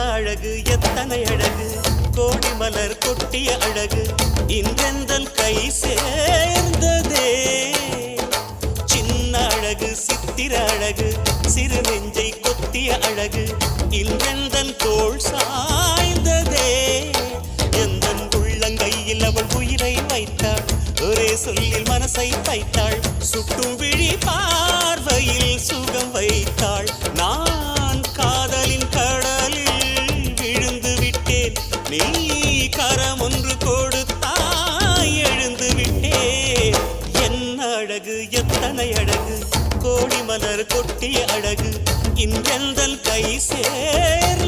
அழகு எத்தனை அழகு கோடி மலர் கொட்டிய அழகு இன்றெந்தன் கை சேர்ந்ததே சின்ன அழகு சித்திர அழகு சிறு நெஞ்சை கொத்திய அழகு இன்றெந்தன் தோள் சாய்ந்ததே எந்தன் உள்ளங்கையில் அவள் உயிரை வைத்தாள் ஒரே சொல்லில் மனசை தைத்தாள் சுட்டும் விழி பார்வையில் சுகம் வைத்தாள் நான் காதலின் கடலில் விழுந்து விட்டேன் நீ கரம் ஒன்று கொடுத்தாய் எழுந்து விட்டேன் என்ன அழகு எத்தனை அழகு கோடி மலர் கொட்டிய அழகு இன்றெந்தல் கை சேர்